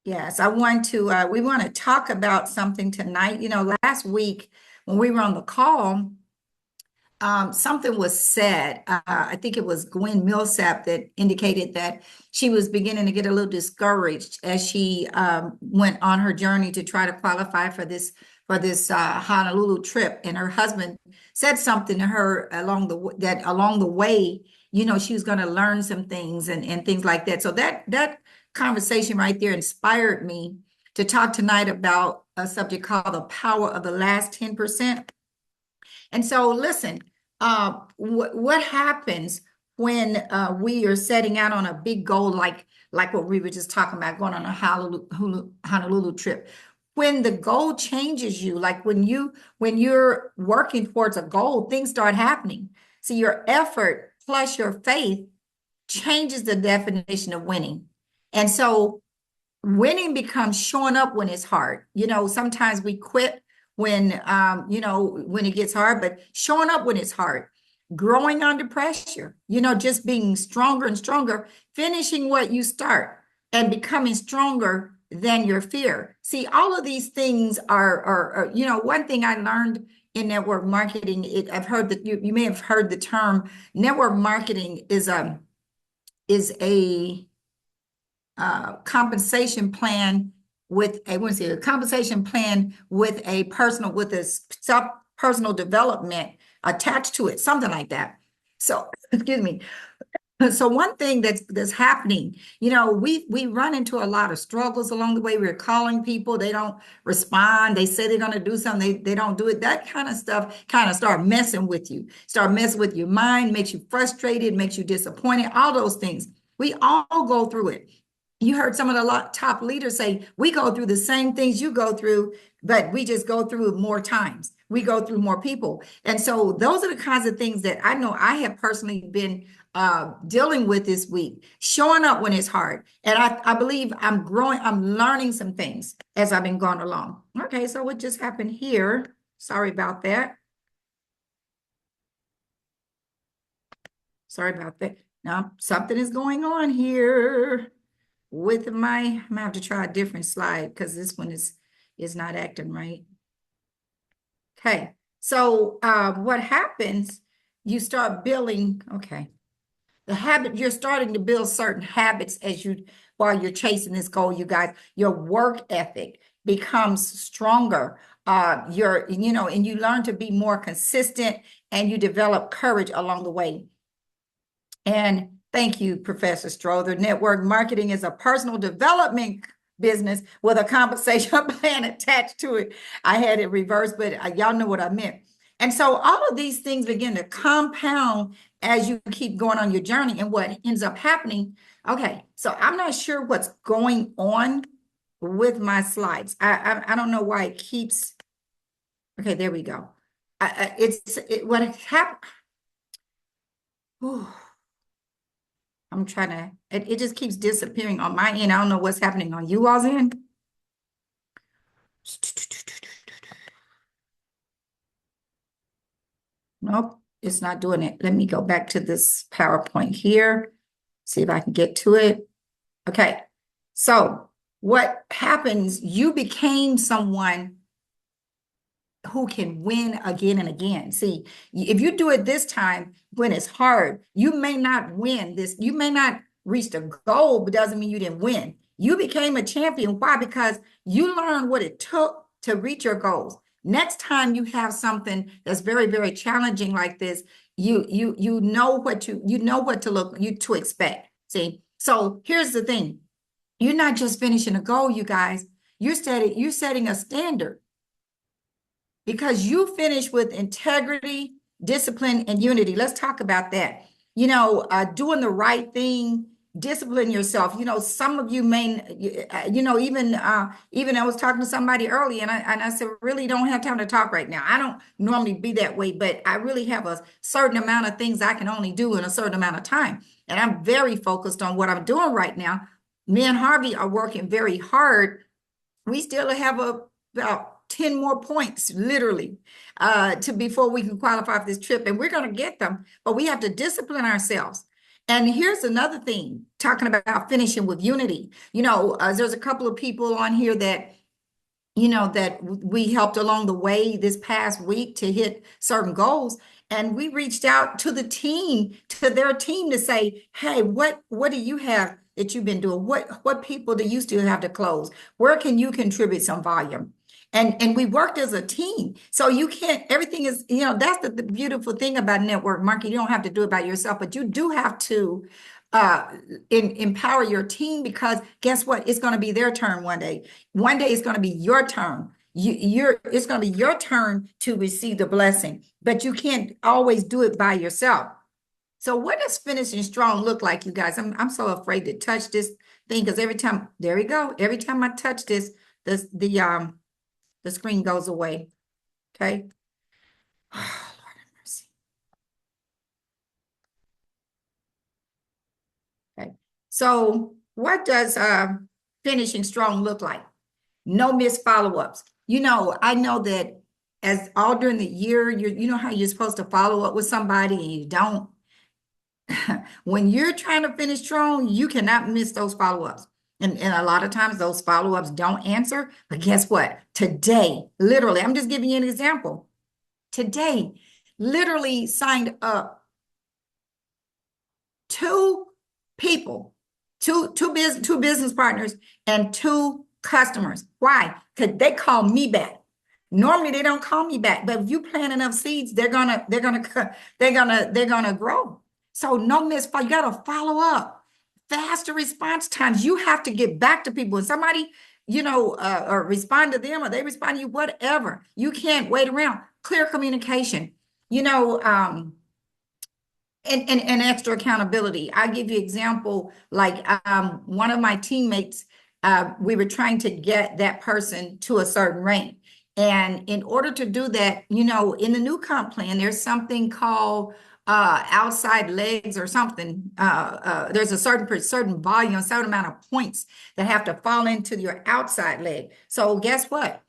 Yes, I want to, we want to talk about something tonight. Last week when we were on the call, something was said. I think it was Gwen Millsap that indicated that she was beginning to get a little discouraged as she went on her journey to try to qualify for this Honolulu trip. And her husband said something to her along the way, she was going to learn some things and things like that. So that conversation right there inspired me to talk tonight about a subject called the power of the last 10%. And so, listen, what happens when we are setting out on a big goal, like what we were just talking about, going on a Honolulu trip? When the goal changes you, like when you're working towards a goal, things start happening. So your effort plus your faith changes the definition of winning. And so winning becomes showing up when it's hard. Sometimes we quit when it gets hard, but showing up when it's hard, growing under pressure, just being stronger and stronger, finishing what you start and becoming stronger than your fear. See, all of these things are one thing I learned in network marketing. I've heard that you may have heard the term network marketing is a compensation plan with a compensation plan with a self personal development attached to it, something like that. So, excuse me. So one thing that's happening, we run into a lot of struggles along the way. We're calling people, they don't respond. They say they're going to do something, they don't do it. That kind of stuff kind of start messing with you, start messing with your mind, makes you frustrated, makes you disappointed, all those things. We all go through it. You heard some of the top leaders say, we go through the same things you go through, but we just go through it more times. We go through more people. And so those are the kinds of things that I know I have personally been dealing with this week, showing up when it's hard. And I believe I'm growing, I'm learning some things as I've been going along. Okay, so what just happened here? Sorry about that. Sorry about that. Now, something is going on here with I'm gonna have to try a different slide because this one is not acting right. Okay, so what happens, you start building, okay, you're starting to build certain habits while you're chasing this goal, you guys. Your work ethic becomes stronger. And you learn to be more consistent and you develop courage along the way. And thank you, Professor Strother. Network marketing is a personal development business with a compensation plan attached to it. I had it reversed, but y'all know what I meant. And so all of these things begin to compound as you keep going on your journey. And what ends up happening, okay, so I'm not sure what's going on with my slides. I don't know why it keeps, okay, there we go. What happened, I'm trying to, it just keeps disappearing on my end. I don't know what's happening on you all's end. Nope, it's not doing it. Let me go back to this PowerPoint here, see if I can get to it. Okay, so what happens, you became someone who can win again and again. See, if you do it this time when it's hard, you may not win this. You may not reach the goal, but doesn't mean you didn't win. You became a champion. Why? Because you learned what it took to reach your goals. Next time you have something that's very, very challenging like this, you know what to expect. See, so here's the thing. You're not just finishing a goal, you guys. You're setting a standard because you finish with integrity, discipline, and unity. Let's talk about that. Doing the right thing, discipline yourself. Some of you may, even I was talking to somebody early, and I said, really don't have time to talk right now. I don't normally be that way, but I really have a certain amount of things I can only do in a certain amount of time. And I'm very focused on what I'm doing right now. Me and Harvey are working very hard. We still have about 10 more points, literally, to before we can qualify for this trip. And we're going to get them, but we have to discipline ourselves. And here's another thing, talking about finishing with unity. There's a couple of people on here that that we helped along the way this past week to hit certain goals. And we reached out to the team, to their team, to say, hey, what do you have that you've been doing? What people do you still have to close? Where can you contribute some volume? And we worked as a team. So you can't, everything is, that's the beautiful thing about network marketing. You don't have to do it by yourself, but you do have to uh empower your team, because guess what? It's going to be their turn one day. One day it's going to be your turn. It's going to be your turn to receive the blessing, but you can't always do it by yourself. So what does finishing strong look like, you guys? I'm so afraid to touch this thing, because every time, there we go. Every time I touch this, the screen goes away. Okay. Oh, Lord have mercy. Okay. So what does finishing strong look like? No missed follow-ups. I know that as all during the year, you know how you're supposed to follow up with somebody and you don't. When you're trying to finish strong, you cannot miss those follow-ups. And a lot of times those follow-ups don't answer. But guess what? Today, literally, I'm just giving you an example. Today, literally signed up two people, two business partners and two customers. Why? Because they call me back. Normally they don't call me back, but if you plant enough seeds, they're gonna grow. So no misfire. You gotta follow up. Faster response times. You have to get back to people. When somebody, or respond to them, or they respond to you, whatever. You can't wait around. Clear communication. And extra accountability. I'll give you example, like one of my teammates, we were trying to get that person to a certain rank. And in order to do that, in the new comp plan, there's something called outside legs or something. There's a certain volume, a certain amount of points that have to fall into your outside leg. So guess what?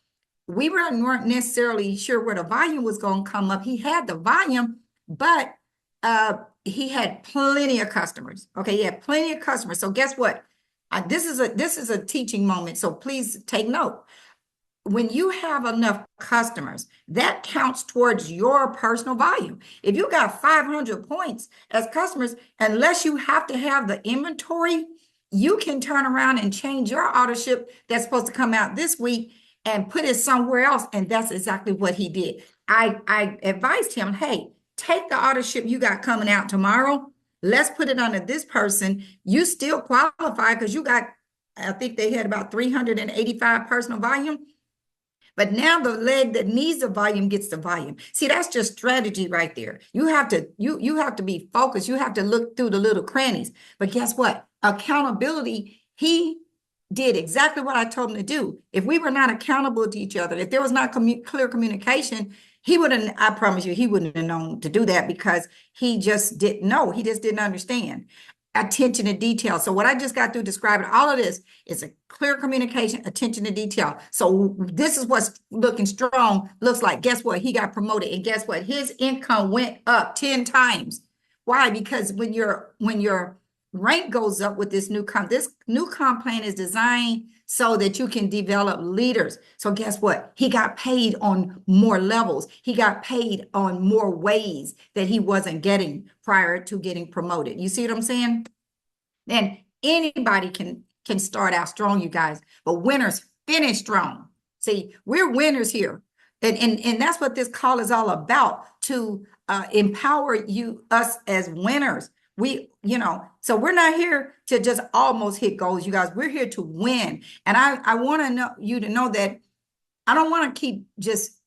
We weren't necessarily sure where the volume was going to come up. He had the volume, but he had plenty of customers. Okay, he had plenty of customers. So guess what? This is a teaching moment. So please take note. When you have enough customers, that counts towards your personal volume. If you got 500 points as customers, unless you have to have the inventory, you can turn around and change your auto ship that's supposed to come out this week and put it somewhere else. And that's exactly what he did. I advised him, hey, take the auto ship you got coming out tomorrow. Let's put it under this person. You still qualify because you got, I think they had about 385 personal volume. But now the leg that needs the volume gets the volume. See, that's just strategy right there. You have to be focused. You have to look through the little crannies. But guess what? Accountability, he did exactly what I told him to do. If we were not accountable to each other, if there was not clear communication, he wouldn't, I promise you, he wouldn't have known to do that, because he just didn't know. He just didn't understand. Attention to detail. So what I just got through describing, all of this is a clear communication, attention to detail. So this is what's looking strong looks like. Guess what? He got promoted, and guess what? His income went up 10 times. Why? Because when your rank goes up with this new comp plan is designed so that you can develop leaders. So guess what? He got paid on more levels. He got paid on more ways that he wasn't getting prior to getting promoted. You see what I'm saying? And anybody can start out strong, you guys, but winners finish strong. See, we're winners here. And that's what this call is all about, to empower us as winners. So we're not here to just almost hit goals, you guys. We're here to win. And I want to know you to know that I don't want to keep just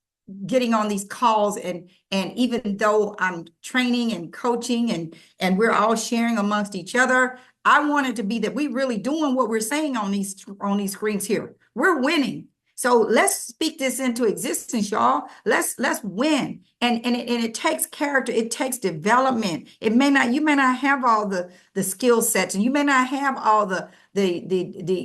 getting on these calls, and even though I'm training and coaching and we're all sharing amongst each other, I want it to be that we really doing what we're saying on these screens here. We're winning. So let's speak this into existence, y'all. Let's win. And it takes character, it takes development. You may not have all the skill sets, and you may not have all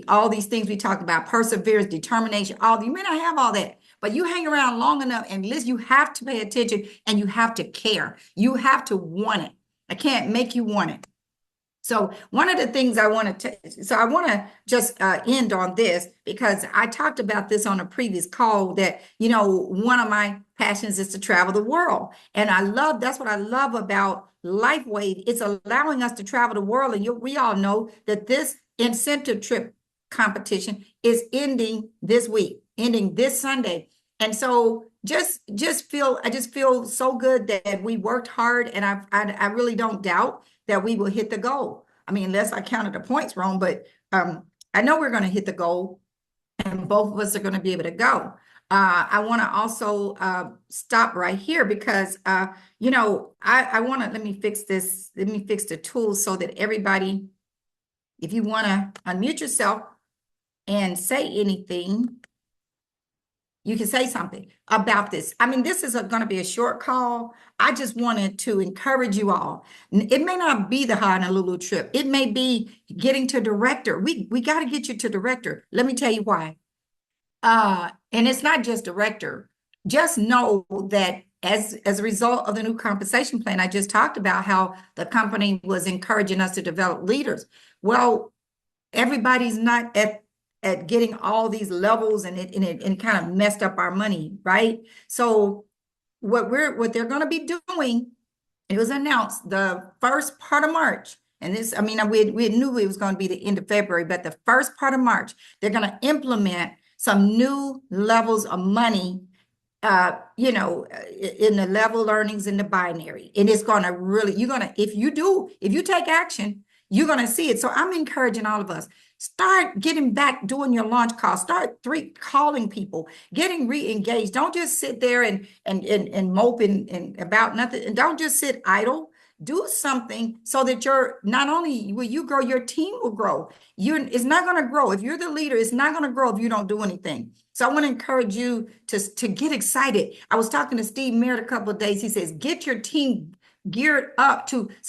all these things we talked about, perseverance, determination, you may not have all that. But you hang around long enough and listen, you have to pay attention, and you have to care. You have to want it. I can't make you want it. So one of the things I want to just end on this, because I talked about this on a previous call, that, one of my passions is to travel the world. And that's what I love about LifeWave. It's allowing us to travel the world. And we all know that this incentive trip competition is ending this week, ending this Sunday. And so I just feel so good that we worked hard, and I really don't doubt that we will hit the goal. I mean, unless I counted the points wrong, but I know we're going to hit the goal, and both of us are going to be able to go. I want to also stop right here because, I want to, let me fix this. Let me fix the tools so that everybody, if you want to unmute yourself and say anything, you can say something about this. I mean, this is going to be a short call. I just wanted to encourage you all. It may not be the Honolulu trip. It may be getting to director. We got to get you to director. Let me tell you why. And it's not just director. Just know that as a result of the new compensation plan, I just talked about how the company was encouraging us to develop leaders. Well, everybody's not at getting all these levels, and it kind of messed up our money, right? So what they're going to be doing, it was announced the first part of March. And this, I mean, we knew it was going to be the end of February, but the first part of March, they're going to implement some new levels of money, in the level earnings in the binary. And it's going to really, if you take action, you're going to see it. So I'm encouraging all of us, start getting back, doing your launch call, start calling people, getting re-engaged. Don't just sit there and mope and about nothing. And don't just sit idle. Do something so that not only will you grow, your team will grow. It's not going to grow. If you're the leader, it's not going to grow if you don't do anything. So I want to encourage you to get excited. I was talking to Steve Merritt a couple of days. He says, get your team geared up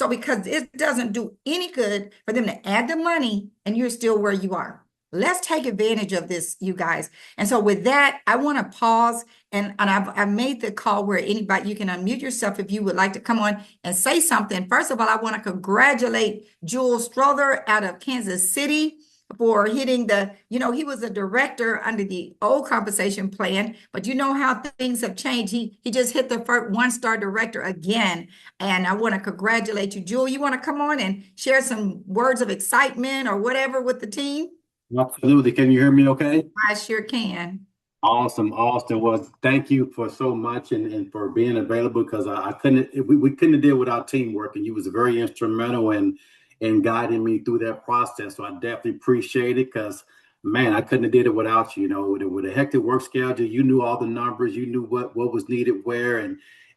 because it doesn't do any good for them to add the money and you're still where you are. Let's take advantage of this, you guys. And so with that, I want to pause, and I've made the call where anybody, you can unmute yourself if you would like to come on and say something. First of all, I want to congratulate Jules Strother out of Kansas City for hitting he was a director under the old compensation plan, but you know how things have changed. He just hit the first one-star director again. And I want to congratulate you. Jewel, you want to come on and share some words of excitement or whatever with the team? Absolutely. Can you hear me okay? I sure can. Awesome, Austin. Well, thank you for so much and for being available, because we couldn't have did without teamwork, and you was very instrumental in guiding me through that process. So I definitely appreciate it, because man, I couldn't have did it without you. With a hectic work schedule, you knew all the numbers, you knew what was needed where,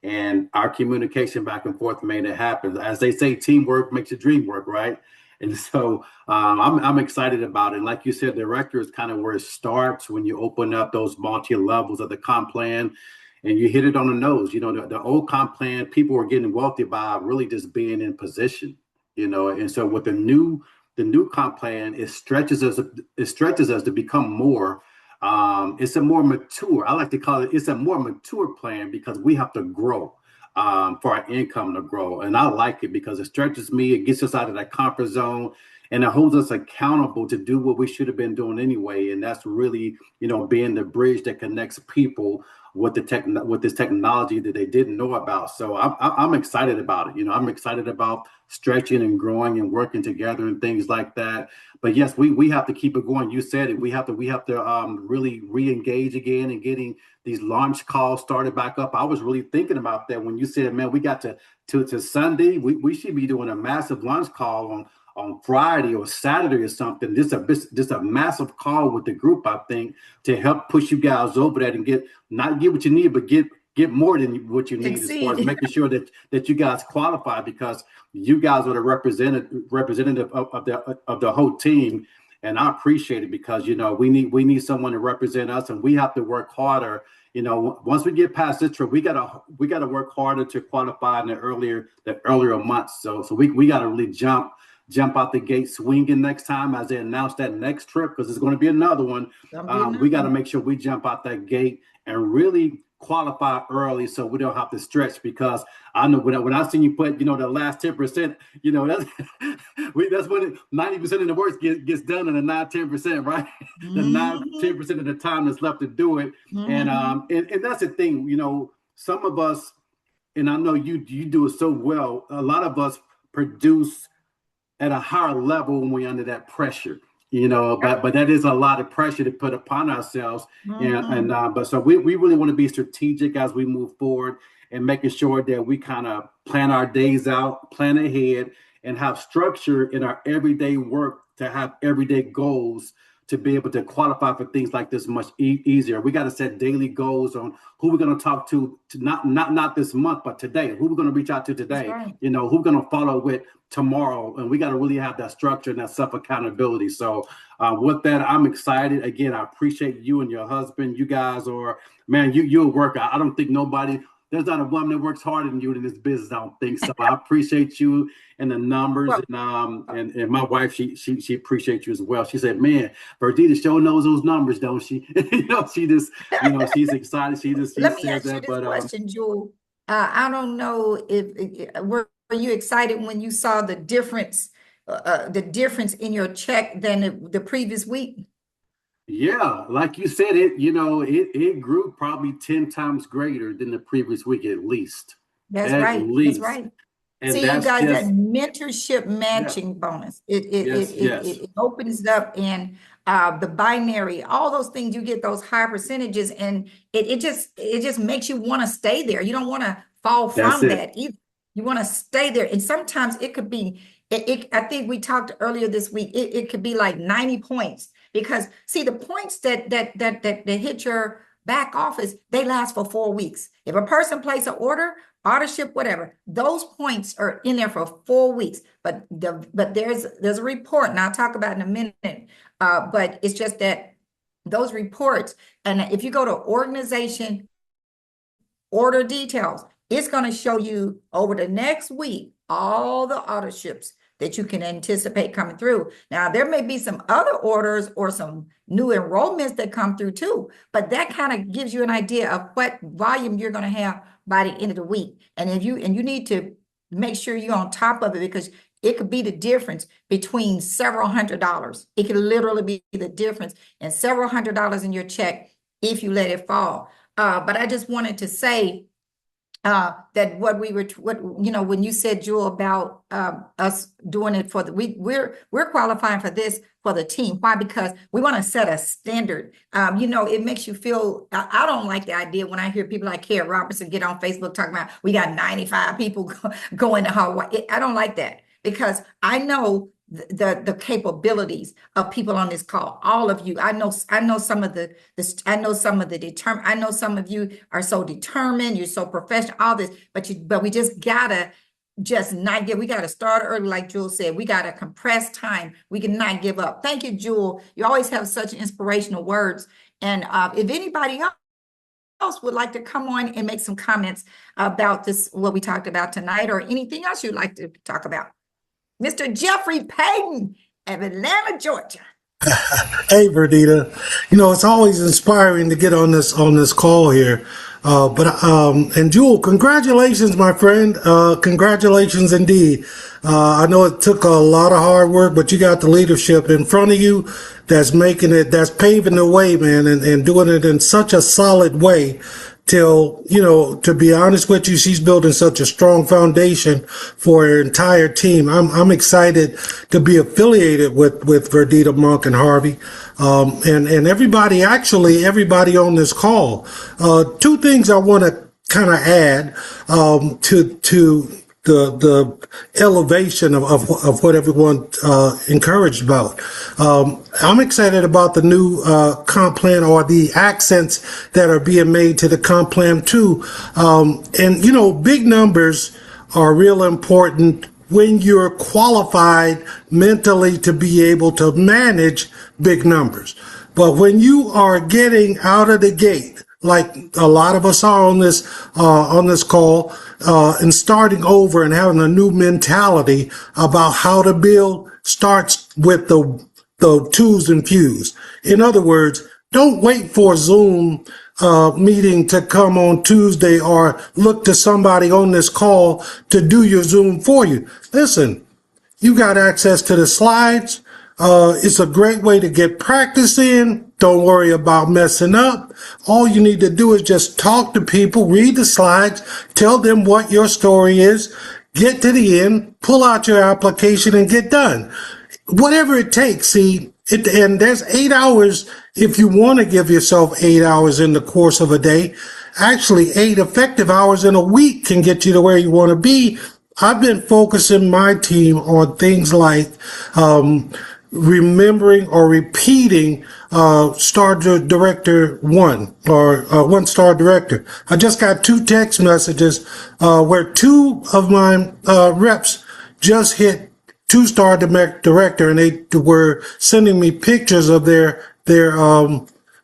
and our communication back and forth made it happen. As they say, teamwork makes the dream work, right? And so I'm excited about it. And like you said, director is kind of where it starts when you open up those multi-levels of the comp plan, and you hit it on the nose. The old comp plan, people were getting wealthy by really just being in position, and so with the new comp plan, it stretches us to become more. It's a more mature, I like to call it's a more mature plan, because we have to grow for our income to grow. And I like it because it stretches me, it gets us out of that comfort zone, and it holds us accountable to do what we should have been doing anyway. And that's really, being the bridge that connects people with this technology that they didn't know about. So I'm excited about it. I'm excited about stretching and growing and working together and things like that. But yes, we have to keep it going. You said it. We have to really re-engage again and getting these launch calls started back up. I was really thinking about that when you said, man, we got to Sunday. We should be doing a massive launch call on Friday or Saturday or something. Just a massive call with the group, I think, to help push you guys over that and not get what you need, but get more than what you need. As far as making sure that you guys qualify, because you guys are the representative of the whole team. And I appreciate it, because we need someone to represent us, and we have to work harder. Once we get past this trip, we gotta work harder to qualify in the earlier months. So we gotta really jump out the gate swinging next time as they announce that next trip, because it's going to be another one. We got to make sure we jump out that gate and really qualify early so we don't have to stretch, because I know when I seen you put, the last 10%, that's that's when 90% of the work gets done in the 9-10%, right? The 9-10% of the time that's left to do it. And that's the thing, some of us, and I know you do it so well, a lot of us produce at a higher level when we're under that pressure. But that is a lot of pressure to put upon ourselves. But so we really want to be strategic as we move forward, and making sure that we kind of plan our days out, plan ahead, and have structure in our everyday work to have everyday goals to be able to qualify for things like this much easier. We got to set daily goals on who we're going to talk to not this month, but today, who we're going to reach out to today, who we're going to follow with tomorrow. And we got to really have that structure and that self-accountability. So with that, I'm excited. Again, I appreciate you and your husband. You guys are, man, you're a worker. I don't think there's not a woman that works harder than you in this business. I don't think so. I appreciate you and the numbers, and my wife, she appreciates you as well. She said, "Man, Verdita sure knows those numbers, don't she?" She just, she's excited. She Let me ask you this question, Jewel. I don't know if were you excited when you saw the difference in your check than the previous week? Yeah, like you said, it grew probably 10 times greater than the previous week, at least. That's right. Least. That's right. And See, you guys, that mentorship matching bonus, it opens up, and the binary, all those things, you get those high percentages, and it just makes you want to stay there. You don't want to fall from that either. You want to stay there. And sometimes it could be, I think we talked earlier this week, it could be like 90 points. Because see, the points that hit your back office, they last for 4 weeks. If a person places an order ship, whatever, those points are in there for 4 weeks. But there's a report, and I'll talk about in a minute. But it's just that those reports, and if you go to organization order details, it's going to show you over the next week all the order ships that you can anticipate coming through. Now, there may be some other orders or some new enrollments that come through too, but that kind of gives you an idea of what volume you're going to have by the end of the week. And you need to make sure you're on top of it, because it could be the difference between several $100s. It could literally be the difference in several $100s in your check if you let it fall. But I just wanted to say that when you said, Jewel, about us doing it we're qualifying for this for the team. Why? Because we want to set a standard. It makes you feel, I don't like the idea when I hear people like Kara Robertson get on Facebook talking about we got 95 people going to Hawaii. I don't like that, because I know the capabilities of people on this call, all of you. I know some of the I know some of you are so determined, you're so professional, all this, but we just gotta not give. We gotta start early, like Jewel said. We gotta compress time. We cannot give up. Thank you, Jewel. You always have such inspirational words. And if anybody else would like to come on and make some comments about this, what we talked about tonight, or anything else you'd like to talk about. Mr. Jeffrey Payton of Atlanta, Georgia. Hey, Verdita. It's always inspiring to get on this call here. And Jewel, congratulations, my friend. Congratulations indeed. I know it took a lot of hard work, but you got the leadership in front of you that's paving the way, man, and doing it in such a solid way. Till, to be honest with you, she's building such a strong foundation for her entire team. I'm excited to be affiliated with Verdita Monk and Harvey. And everybody on this call. Two things I want to kind of add, to the elevation of what everyone encouraged about. I'm excited about the new comp plan, or the accents that are being made to the comp plan too. And big numbers are real important when you're qualified mentally to be able to manage big numbers. But when you are getting out of the gate, like a lot of us are on this call, and starting over and having a new mentality about how to build, starts with the twos and fews. In other words, don't wait for Zoom meeting to come on Tuesday or look to somebody on this call to do your Zoom for you. Listen, you got access to the slides. It's a great way to get practice in. Don't worry about messing up. All you need to do is just talk to people, read the slides, tell them what your story is, get to the end, pull out your application and get done. Whatever it takes, see, and there's 8 hours if you want to give yourself 8 hours in the course of a day. Actually, 8 effective hours in a week can get you to where you want to be. I've been focusing my team on things like remembering or repeating Star Director 1 or 1-Star Director. I just got 2 text messages where 2 of my reps just hit 2-Star Director, and they were sending me pictures of their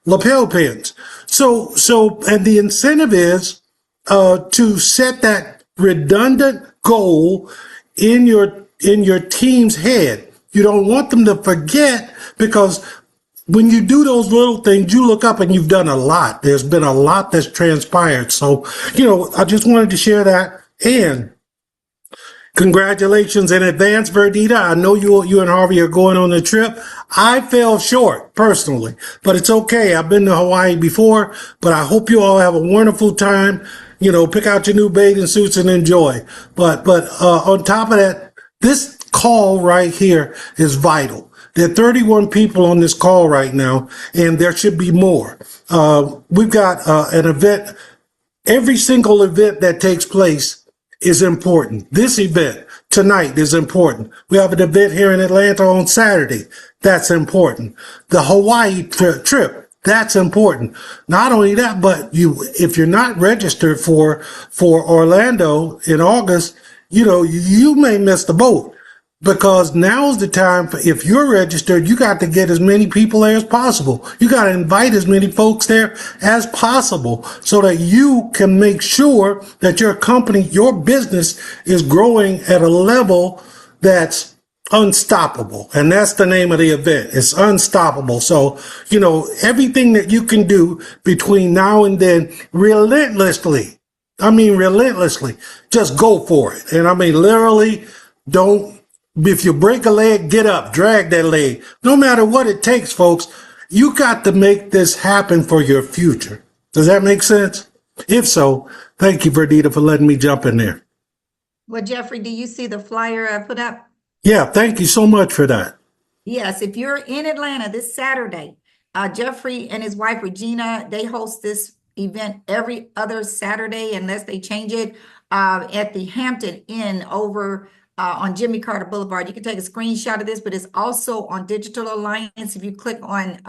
lapel pins. So, and the incentive is to set that redundant goal in your team's head. You don't want them to forget, because when you do those little things, you look up and you've done a lot. There's been a lot that's transpired. So, I just wanted to share that. And congratulations in advance, Verdita. I know you and Harvey are going on the trip. I fell short personally, but it's okay. I've been to Hawaii before, but I hope you all have a wonderful time. Pick out your new bathing suits and enjoy. But on top of that, this call right here is vital. There are 31 people on this call right now, and there should be more. We've got an event. Every single event that takes place is important. This event tonight is important. We have an event here in Atlanta on Saturday. That's important. The Hawaii trip. That's important. Not only that, but if you're not registered for Orlando in August, you may miss the boat, because now's the time if you're registered, you got to get as many people there as possible. You got to invite as many folks there as possible so that you can make sure that your company, your business is growing at a level that's unstoppable. And that's the name of the event. It's unstoppable. So, everything that you can do between now and then, relentlessly, just go for it. And literally, if you break a leg, get up, drag that leg. No matter what it takes, folks, you got to make this happen for your future. Does that make sense? If so, thank you, Verdita, for letting me jump in there. Well, Jeffrey, do you see the flyer I put up? Yeah, thank you so much for that. Yes, if you're in Atlanta this Saturday, Jeffrey and his wife, Regina, they host this event every other Saturday, unless they change it, at the Hampton Inn over on Jimmy Carter Boulevard. You can take a screenshot of this, but it's also on Digital Alliance. If you click on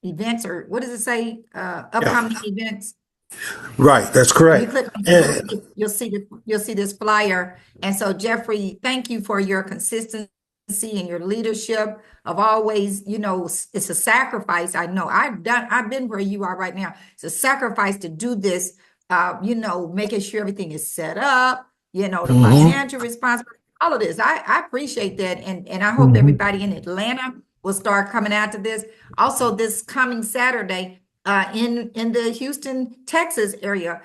events, or what does it say? Upcoming events. Right, that's correct. You click on you'll see this flyer. And so, Jeffrey, thank you for your consistency and your leadership of always, it's a sacrifice. I know I've been where you are right now. It's a sacrifice to do this, making sure everything is set up, the financial responsibility, all of this. I appreciate that. And I hope everybody in Atlanta will start coming out to this. Also, this coming Saturday, in the Houston, Texas area,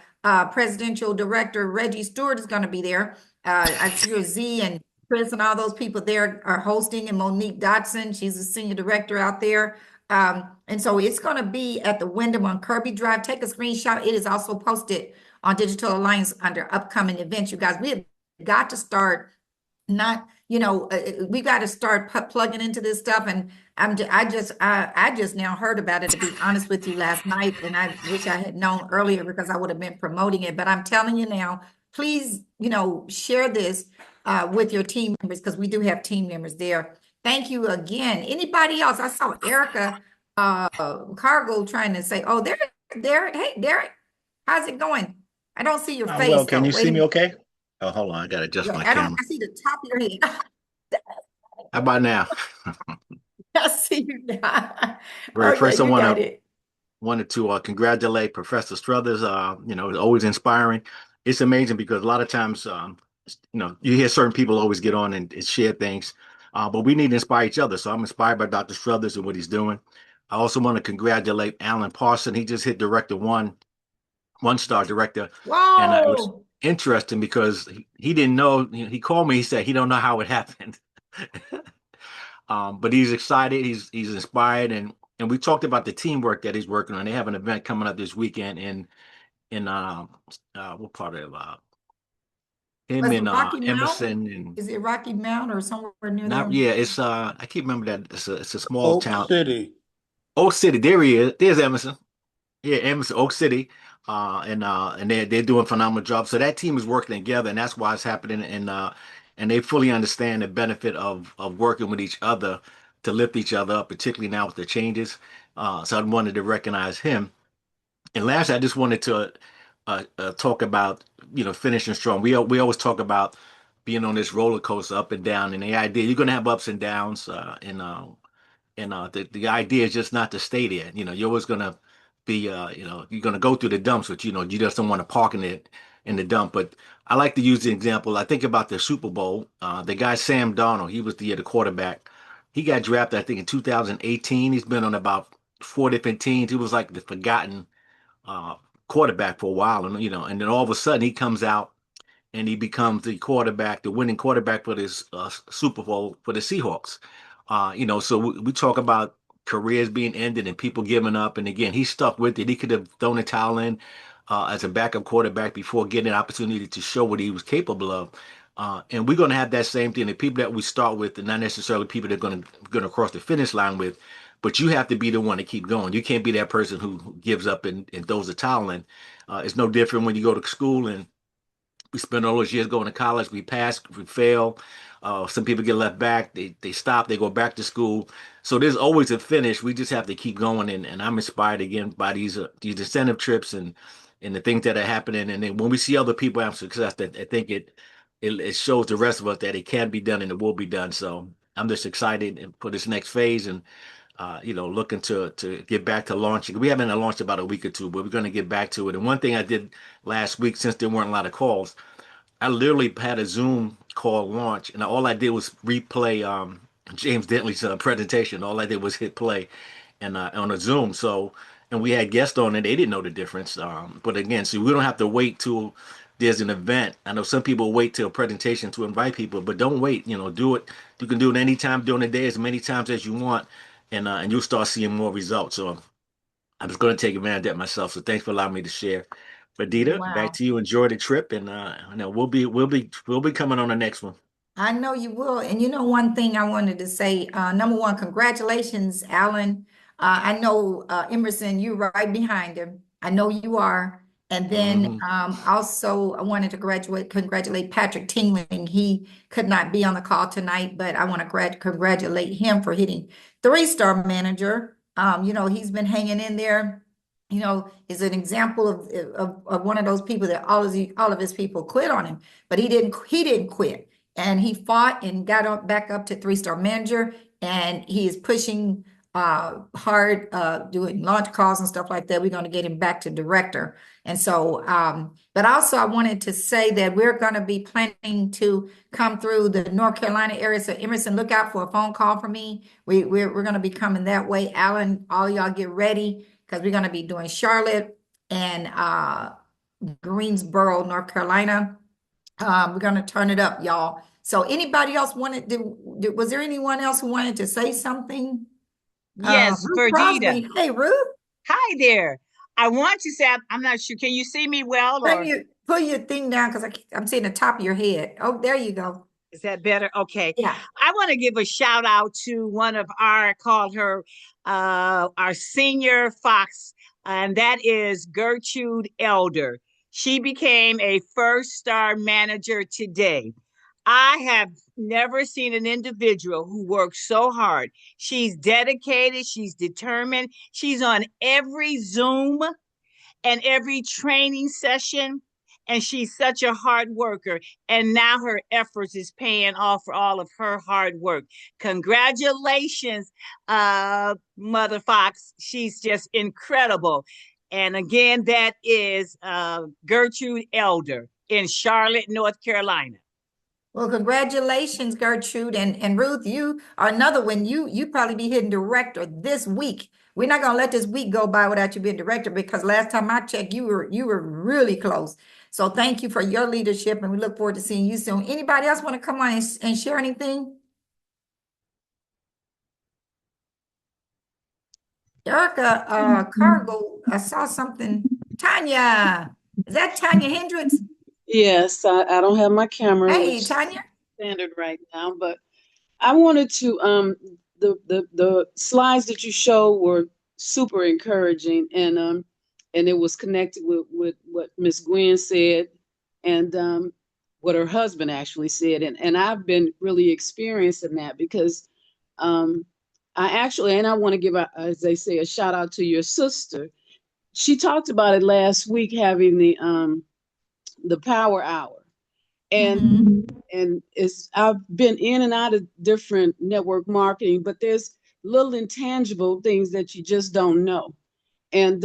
Presidential Director Reggie Stewart is going to be there. I'm sure Z and Chris and all those people there are hosting, and Monique Dotson, she's a senior director out there. And so it's going to be at the Wyndham on Kirby Drive. Take a screenshot. It is also posted on Digital Alliance under upcoming events. You guys, we have got to start we got to start plugging into this stuff. And I just now heard about it, to be honest with you, last night, and I wish I had known earlier, because I would have been promoting it. But I'm telling you now, please, share this with your team members, because we do have team members there. Thank you again. Anybody else? I saw Erica Cargo trying to say, "Oh, there, hey, Derek, how's it going?" I don't see your face. Well, can you Wait see a me minute. okay? Oh, hold on. I got to adjust my I camera. see the top of your head. How about now? I see you now. Right, first, I you got it. wanted to congratulate Professor Struthers. It's always inspiring. It's amazing, because a lot of times, you hear certain people always get on and share things, but we need to inspire each other. So I'm inspired by Dr. Struthers and what he's doing. I also want to congratulate Alan Parson. He just hit director one star director, and it was Whoa. interesting because he didn't know. He called me. He said he don't know how it happened, but he's excited. He's inspired, and we talked about the teamwork that he's working on. They have an event coming up this weekend in what part of him Was it and Rocky Mount? Emerson and Is it Rocky Mount or somewhere near not there? yeah. It's I can't remember that. It's a small Oak town. City. Oak City. There he is. There's Emerson. Yeah, Emerson, Oak City, and they're doing a phenomenal job. So that team is working together, and that's why it's happening. And they fully understand the benefit of working with each other to lift each other up, particularly now with the changes. So I wanted to recognize him. And last, I just wanted to talk about finishing strong. We always talk about being on this roller coaster up and down, and the idea you're going to have ups and downs, and the idea is just not to stay there. You're always gonna be you're gonna go through the dumps, but you just don't want to park in the dump. But I like to use the example. I think about the Super Bowl. The guy Sam Darnold, he was the quarterback. He got drafted, I think, in 2018. He's been on about four different teams. He was like the forgotten uh, quarterback for a while, and then all of a sudden he comes out and he becomes the quarterback, the winning quarterback for this Super Bowl for the Seahawks. So we talk about careers being ended and people giving up. And again, he stuck with it. He could have thrown a towel in as a backup quarterback before getting an opportunity to show what he was capable of. And we're going to have that same thing. The people that we start with are not necessarily people that are going to cross the finish line with, but you have to be the one to keep going. You can't be that person who gives up and throws a towel in. It's no different when you go to school and we spend all those years going to college. We pass, we fail. Some people get left back. They stop. They go back to school. So there's always a finish. We just have to keep going. And I'm inspired again by these incentive trips and the things that are happening. And then when we see other people have success, that I think it shows the rest of us that it can be done and it will be done. So I'm just excited for this next phase and looking to get back to launching. We haven't launched about a week or two, but we're going to get back to it. And one thing I did last week, since there weren't a lot of calls, I literally had a Zoom call launch, and all I did was replay James Dentley's presentation. All I did was hit play, and on a Zoom. So, and we had guests on, and they didn't know the difference. But again, so we don't have to wait till there's an event. I know some people wait till a presentation to invite people, but don't wait. Do it. You can do it anytime during the day, as many times as you want, and you'll start seeing more results. So I'm just going to take advantage of that myself. So thanks for allowing me to share. But Dita, back Wow. to you. Enjoy the trip, and we'll be coming on the next one. I know you will. And you know, one thing I wanted to say, number one, congratulations, Alan. I know Emerson, you're right behind him. I know you are. And then Hmm. also I wanted to congratulate Patrick Tingling. He could not be on the call tonight, but I want to congratulate him for hitting three-star manager. He's been hanging in there. Is an example of one of those people that all of his people quit on him, but he didn't quit. And he fought and got back up to three-star manager, and he is pushing hard, doing launch calls and stuff like that. We're going to get him back to director. And so, but also I wanted to say that we're going to be planning to come through the North Carolina area. So Emerson, look out for a phone call from me. We're going to be coming that way. Alan, all y'all get ready because we're going to be doing Charlotte and Greensboro, North Carolina. We're going to turn it up, y'all. So anybody else was there anyone else who wanted to say something? Yes, Ruth Verdita. Crosby. Hey, Ruth, Hi there. I want to say, I'm not sure. Can you see me well, let or you pull your thing down because I'm seeing the top of your head. Oh, there you go. is that better? Okay. Yeah. I want to give a shout out to one of called her our senior fox, and that is Gertrude Elder. She became a first star manager today. I have never seen an individual who works so hard. She's dedicated, she's determined, she's on every Zoom and every training session, and she's such a hard worker. And now her efforts is paying off for all of her hard work. Congratulations, Mother Fox. She's just incredible. And again, that is Gertrude Elder in Charlotte, North Carolina. Well, congratulations, Gertrude and Ruth. You are another one. You probably be hitting director this week. We're not gonna let this week go by without you being director because last time I checked, you were really close. So thank you for your leadership, and we look forward to seeing you soon. Anybody else want to come on and share anything? Erica Cargo, I saw something. Tanya, is that Tanya Hendricks? Yes, I don't have my camera, Hey, which is Tanya. standard right now, but I wanted to the slides that you showed were super encouraging, and it was connected with what Miss Gwen said and what her husband actually said, and I've been really experiencing that because I actually, and I want to give as they say, a shout out to your sister. She talked about it last week, having the power hour. And it's I've been in and out of different network marketing, but there's little intangible things that you just don't know. And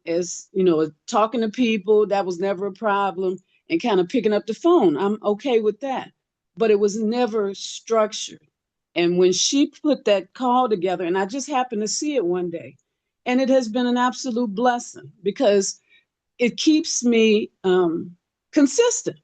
as you know, talking to people, that was never a problem, and kind of picking up the phone, I'm okay with that. But it was never structured. And when she put that call together, and I just happened to see it one day, and it has been an absolute blessing because it keeps me consistent.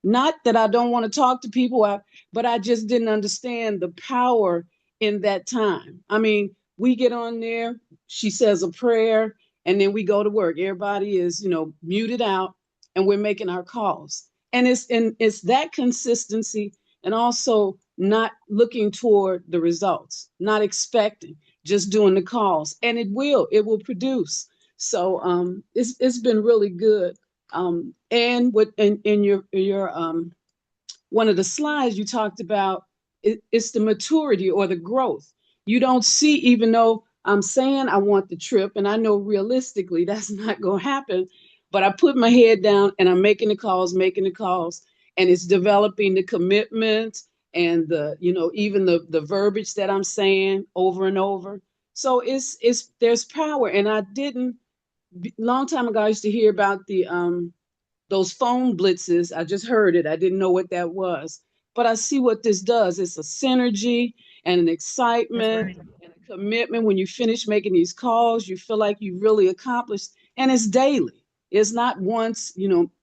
Not that I don't want to talk to people, but I just didn't understand the power in that time. I mean, we get on there, she says a prayer, and then we go to work. Everybody is, muted out, and we're making our calls. And it's that consistency, and also not looking toward the results, not expecting, just doing the calls, and it will produce. So it's been really good. And what in your one of the slides you talked about, it's the maturity or the growth. You don't see, even though I'm saying I want the trip, and I know realistically that's not going to happen, but I put my head down and I'm making the calls, and it's developing the commitment and even the verbiage that I'm saying over and over. So it's there's power, and I didn't long time ago I used to hear about the those phone blitzes. I just heard it. I didn't know what that was. But I see what this does. It's a synergy and an excitement and a commitment. When you finish making these calls, you feel like you really accomplished. And it's daily. It's not once,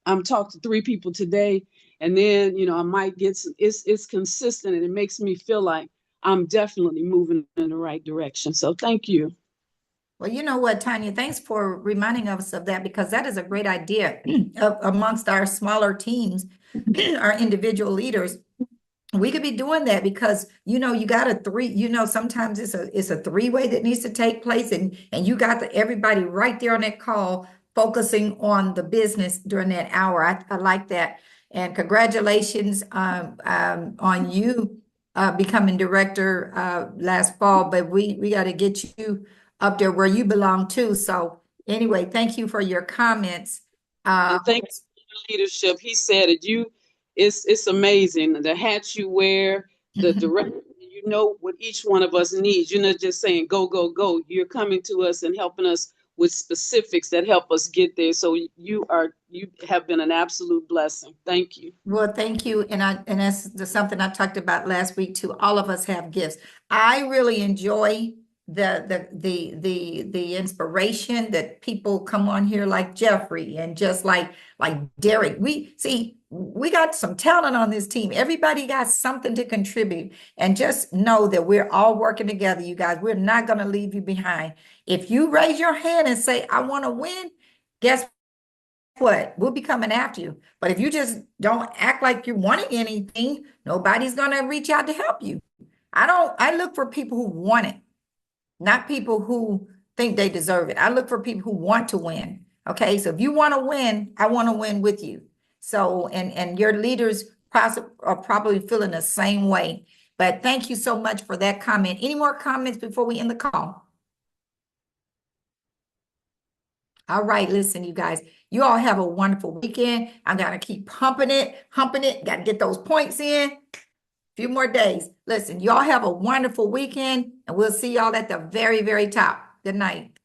I'm talking to 3 people today, and then, I might get some, it's consistent, and it makes me feel like I'm definitely moving in the right direction. So thank you. Well, you know what, Tanya, thanks for reminding us of that because that is a great idea amongst our smaller teams, our individual leaders. We could be doing that because you got a 3, sometimes it's a 3-way that needs to take place, and you got everybody right there on that call focusing on the business during that hour. I like that. And congratulations on you becoming director last fall, but we got to get you up there where you belong too. So anyway, thank you for your comments. And thank you for your leadership. He said it. It's amazing the hats you wear, the direction. You know what each one of us needs. You're not just saying go, go, go. You're coming to us and helping us with specifics that help us get there. So you have been an absolute blessing. Thank you. Well, thank you. And that's something I talked about last week too. All of us have gifts. I really enjoy the inspiration that people come on here like Jeffrey and just like Derek. We got some talent on this team. Everybody got something to contribute, and just know that we're all working together, you guys. We're not going to leave you behind. If you raise your hand and say, I want to win, guess what? We'll be coming after you. But if you just don't act like you're wanting anything, nobody's going to reach out to help you. I look for people who want it, not people who think they deserve it. I look for people who want to win. Okay, so if you want to win, I want to win with you. So, and your leaders are probably feeling the same way. But thank you so much for that comment. Any more comments before we end the call? All right, listen, you guys, you all have a wonderful weekend. I'm going to keep humping it. Got to get those points in. Few more days. Listen, y'all have a wonderful weekend, and we'll see y'all at the very, very top. Good night.